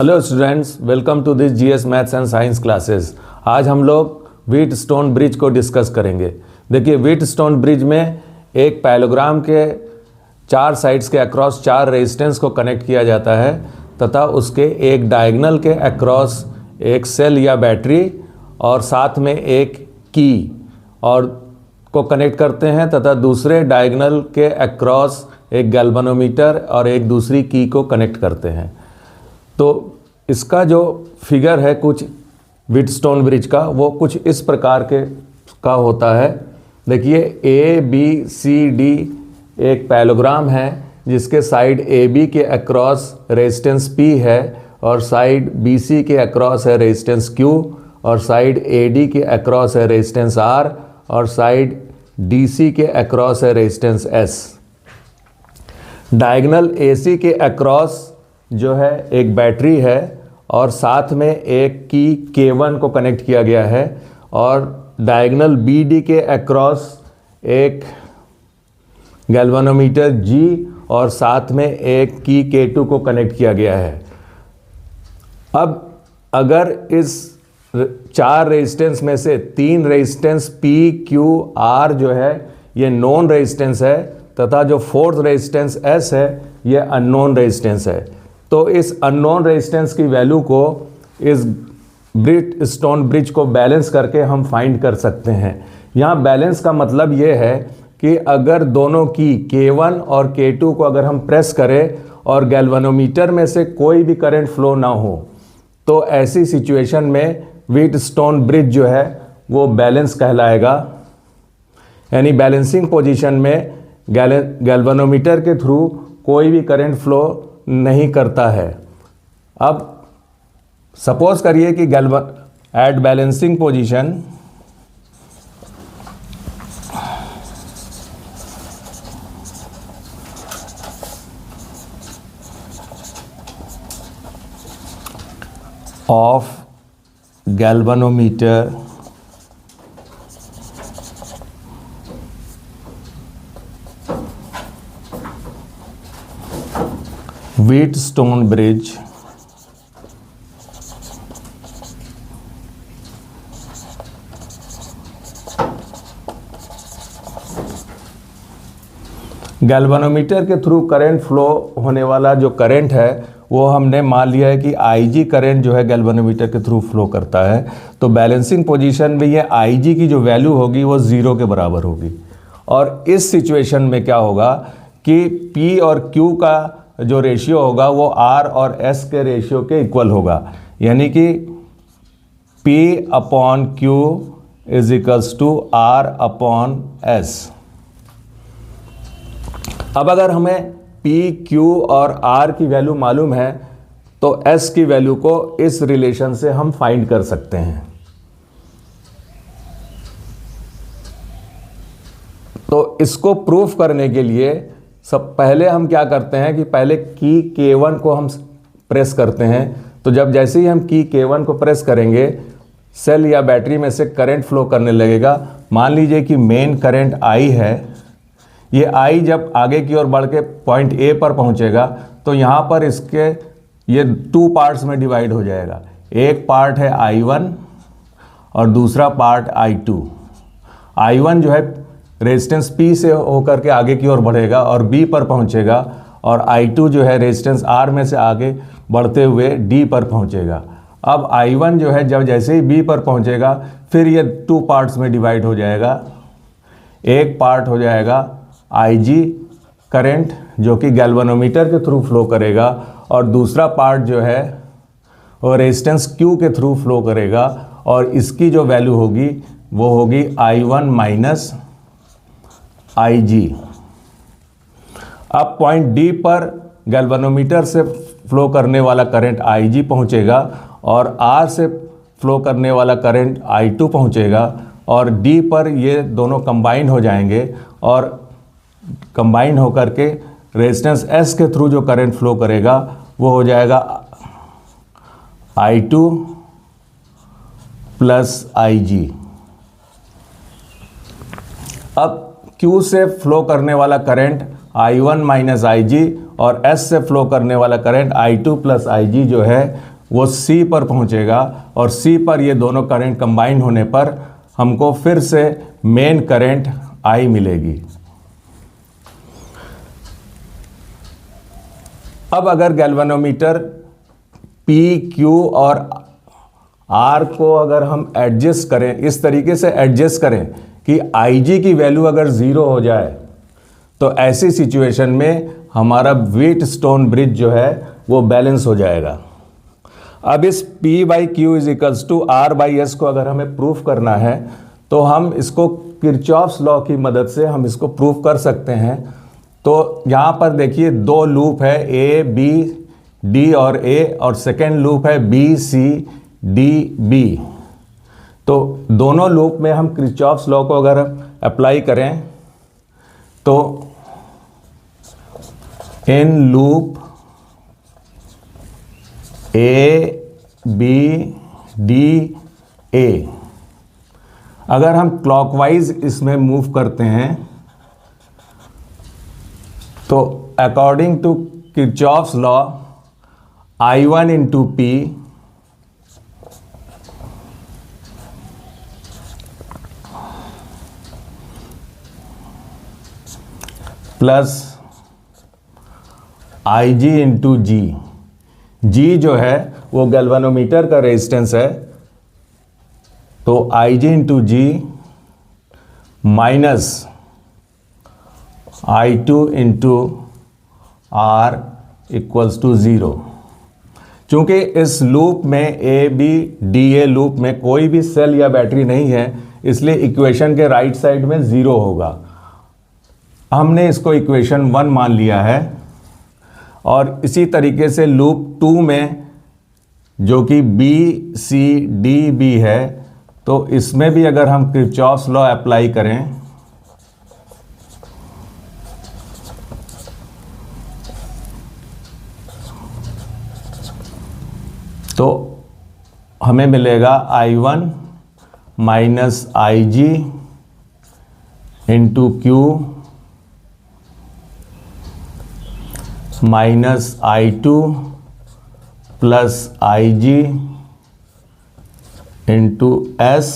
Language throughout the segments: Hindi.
Hello students, welcome to this GS maths and science classes. आज हम लोग व्हीटस्टोन ब्रिज को डिस्कस करेंगे। देखिए, व्हीटस्टोन ब्रिज में एक पैरेललोग्राम के चार साइड्स के अक्रॉस चार रेजिस्टेंस को कनेक्ट किया जाता है तथा उसके एक डायगोनल के अक्रॉस एक सेल या बैटरी और साथ में एक की और को कनेक्ट करते हैं तथा दूसरे डायगोनल के अक्रॉस एक गैल्वेनोमीटर और एक दूसरी की को कनेक्ट करते हैं। तो इसका जो फिगर है कुछ व्हीटस्टोन ब्रिज का, वो कुछ इस प्रकार का होता है। देखिए, ए बी सी डी एक पैरेललोग्राम है जिसके साइड ए बी के अक्रॉस रेजिस्टेंस P है और साइड बी सी के अक्रॉस है रेजिस्टेंस Q और साइड ए डी के अक्रॉस है रेजिस्टेंस R और साइड डी सी के अक्रॉस है रेजिस्टेंस S। डायगोनल ए सी के अक्रॉस जो है एक बैटरी है और साथ में एक की K1 को कनेक्ट किया गया है और डायगोनल बी डी के अक्रॉस एक गैल्वेनोमीटर G और साथ में एक की K2 को कनेक्ट किया गया है। अब अगर इस चार रेजिस्टेंस में से तीन रेजिस्टेंस P, Q, R जो है ये नोन रेजिस्टेंस है तथा जो फोर्थ रेजिस्टेंस S है ये अननोन रेजिस्टेंस है, तो इस अननोन रेजिस्टेंस की वैल्यू को इस व्हीटस्टोन ब्रिज को बैलेंस करके हम फाइंड कर सकते हैं। यहाँ बैलेंस का मतलब ये है कि अगर दोनों की K1 और K2 को अगर हम प्रेस करें और गैल्वेनोमीटर में से कोई भी करंट फ्लो ना हो तो ऐसी सिचुएशन में व्हीटस्टोन ब्रिज जो है वो बैलेंस कहलाएगा। यानी बैलेंसिंग पोजीशन में गैल्वेनोमीटर के थ्रू कोई भी करंट फ्लो नहीं करता है। अब सपोज करिए कि at balancing position of galvanometer Wheatstone bridge galvanometer के थ्रू करंट फ्लो होने वाला जो करंट है वो हमने मान लिया है कि IG करंट जो है गैल्वेनोमीटर के थ्रू फ्लो करता है। तो बैलेंसिंग पोजीशन में ये IG की जो वैल्यू होगी वो 0 के बराबर होगी। और इस सिचुएशन में क्या होगा कि P और Q का जो रेशियो होगा वो R और S के रेशियो के इक्वल होगा, यानी कि P upon Q is equals to R upon S। अब अगर हमें P, Q और R की वैल्यू मालूम है तो S की वैल्यू को इस रिलेशन से हम फाइंड कर सकते हैं। तो इसको प्रूफ करने के लिए सब पहले हम क्या करते हैं कि पहले की K1 को हम प्रेस करते हैं। तो जब जैसे ही हम की K1 को प्रेस करेंगे सेल या बैटरी में से करंट फ्लो करने लगेगा। मान लीजिए कि मेन करंट I है, ये I जब आगे की ओर बढ़ के पॉइंट A पर पहुंचेगा तो यहाँ पर इसके ये 2 पार्ट्स में डिवाइड हो जाएगा। एक पार्ट है I1 और दूसरा पार्ट I2। I1 जो है रेजिस्टेंस P से होकर के आगे की ओर बढ़ेगा और B पर पहुंचेगा और I2 जो है रेजिस्टेंस R में से आगे बढ़ते हुए D पर पहुंचेगा। अब I1 जो है जब जैसे ही B पर पहुंचेगा फिर ये 2 पार्ट्स में डिवाइड हो जाएगा। एक पार्ट हो जाएगा IG करंट जो कि गैल्वेनोमीटर के थ्रू फ्लो करेगा और दूसरा पार्ट जो है वो रेजिस्टेंस Q के थ्रू फ्लो करेगा और इसकी जो वैल्यू होगी वो होगी I1 माइनस IG। अब पॉइंट D पर गैल्वेनोमीटर से फ्लो करने वाला करंट IG पहुंचेगा और R से फ्लो करने वाला करंट I2 पहुंचेगा और D पर ये दोनों कंबाइन हो जाएंगे और कंबाइन होकर के रेजिस्टेंस S के थ्रू जो करंट फ्लो करेगा वो हो जाएगा I2 प्लस IG। अब Q से फ्लो करने वाला करंट I1 माइनस IG और S से फ्लो करने वाला करंट I2 प्लस IG जो है वो C पर पहुंचेगा और C पर ये दोनों करंट कंबाइन होने पर हमको फिर से मेन करंट I मिलेगी। अब अगर गैल्वेनोमीटर P, Q और R को अगर हम एडजस्ट करें, इस तरीके से एडजस्ट करें कि Ig की वैल्यू अगर 0 हो जाए, तो ऐसी सिचुएशन में हमारा व्हीटस्टोन ब्रिज जो है वो बैलेंस हो जाएगा। अब इस P/Q is equals to R/S को अगर हमें प्रूफ करना है तो हम इसको किरचॉफ्स लॉ की मदद से हम इसको प्रूफ कर सकते हैं। तो यहाँ पर देखिए दो लूप है A, B, D और A, और सेकेंड लूप है B, C, D, B। तो दोनों लूप में हम किरचॉफ्स लॉ को अगर अप्लाई करें तो in loop A, B, D, A अगर हम क्लॉकवाइज इसमें मूव करते हैं तो according to Kirchhoff's law I1 into P plus Ig into G, G जो है वो गैल्वेनोमीटर का रेजिस्टेंस है, तो Ig into G minus I2 into R equals to 0। चूँकि इस लूप में A, B, D, A loop में कोई भी सेल या बैटरी नहीं है, इसलिए इक्वेशन के राइट साइड में 0 होगा। हमने इसको इक्वेशन 1 मान लिया है। और इसी तरीके से लूप 2 में जो कि B, C, D, B है, तो इसमें भी अगर हम किरचॉफ्स लॉ अप्लाई करें तो हमें मिलेगा I1 minus IG into Q minus I2 plus IG into S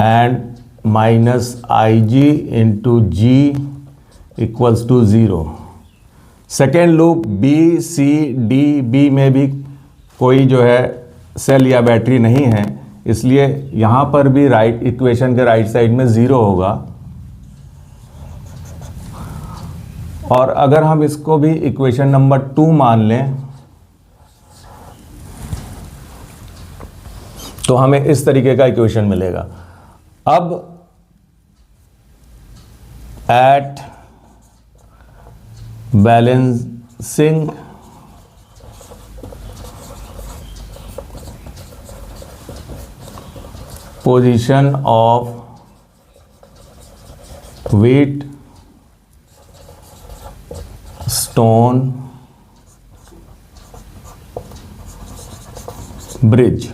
and minus IG into G equals to 0। Second loop B, C, D, B में भी कोई जो है सेल या बैटरी नहीं है, इसलिए यहाँ पर भी राइट इक्वेशन के राइट साइड में 0 होगा। और अगर हम इसको भी इक्वेशन नंबर 2 मान लें तो हमें इस तरीके का इक्वेशन मिलेगा। अब at balancing position of Wheatstone bridge,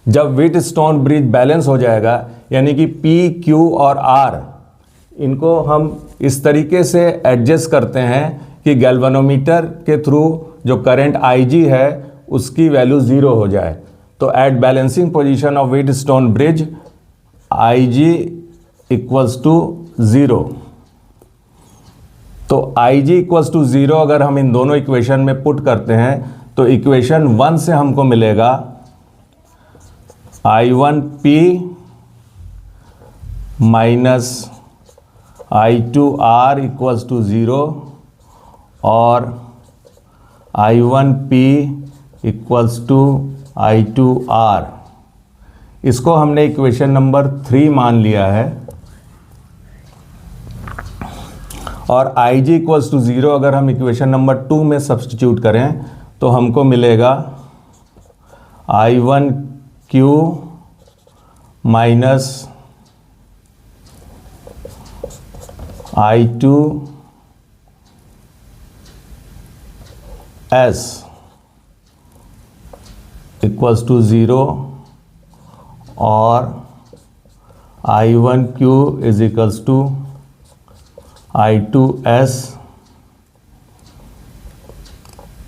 जब व्हीट स्टोन ब्रिज बैलेंस हो जाएगा, यानी कि P, Q और R इनको हम इस तरीके से एडजस्ट करते हैं कि गैल्वेनोमीटर के थ्रू जो करंट Ig है उसकी वैल्यू 0 हो जाए। तो at balancing position of Wheatstone bridge Ig equals to 0। तो Ig इक्वल्स टू 0 अगर हम इन दोनों इक्वेशन में पुट करते हैं तो इक्वेशन 1 से हमको मिलेगा I1P minus I2R equals to 0 और I1P इक्वल्स टू I2R। इसको हमने इक्वेशन नंबर 3 मान लिया है। और Ig इक्वल्स टू 0 अगर हम इक्वेशन नंबर 2 में सब्स्टिट्यूट करें तो हमको मिलेगा I1Q minus I2S equals to 0 और I1Q is equals to I2S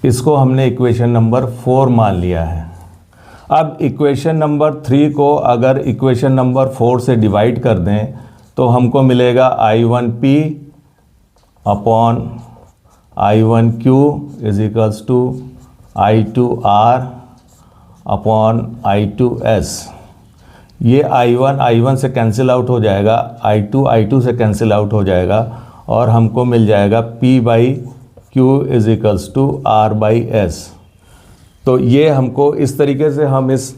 इसको हमने इक्वेशन नंबर 4 मान लिया है। अब इक्वेशन नंबर 3 को अगर इक्वेशन नंबर 4 से डिवाइड कर दें तो हमको मिलेगा I1P upon I1Q is equals to I2R upon I2S। ये I1 से कैंसिल आउट हो जाएगा, I2 से कैंसिल आउट हो जाएगा और हमको मिल जाएगा P/Q is equals to R/S। तो ये हमको इस तरीके से हम इस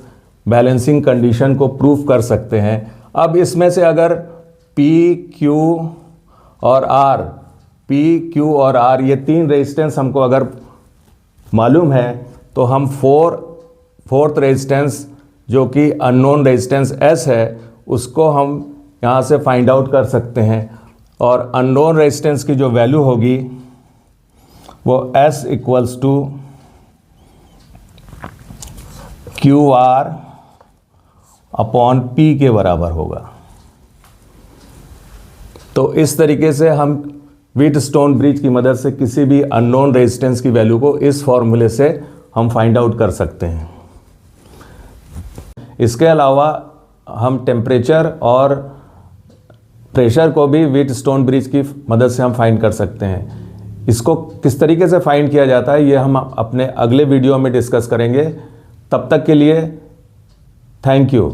बैलेंसिंग कंडीशन को प्रूफ कर सकते हैं। अब इसमें से अगर P, Q और R ये 3 रेजिस्टेंस हमको अगर मालूम है तो हम फोर्थ रेजिस्टेंस जो कि अननोन रेजिस्टेंस S है उसको हम यहाँ से फाइंड आउट कर सकते हैं और अननोन रेजिस्टेंस की जो वैल्यू होगी वो S equals to QR upon P के बराबर होगा। तो इस तरीके से हम व्हीटस्टोन ब्रिज की मदद से किसी भी अननोन रेजिस्टेंस की वैल्यू को इस फॉर्मूले से हम फाइंड आउट कर सकते हैं। इसके अलावा हम टेम्परेचर और प्रेशर को भी व्हीटस्टोन ब्रिज की मदद से हम फाइंड कर सकते हैं। इसको किस तरीके से फाइंड किया जाता है ये हम अपने अगले वीडियो में डिस्कस करेंगे। तब तक के लिए थैंक यू।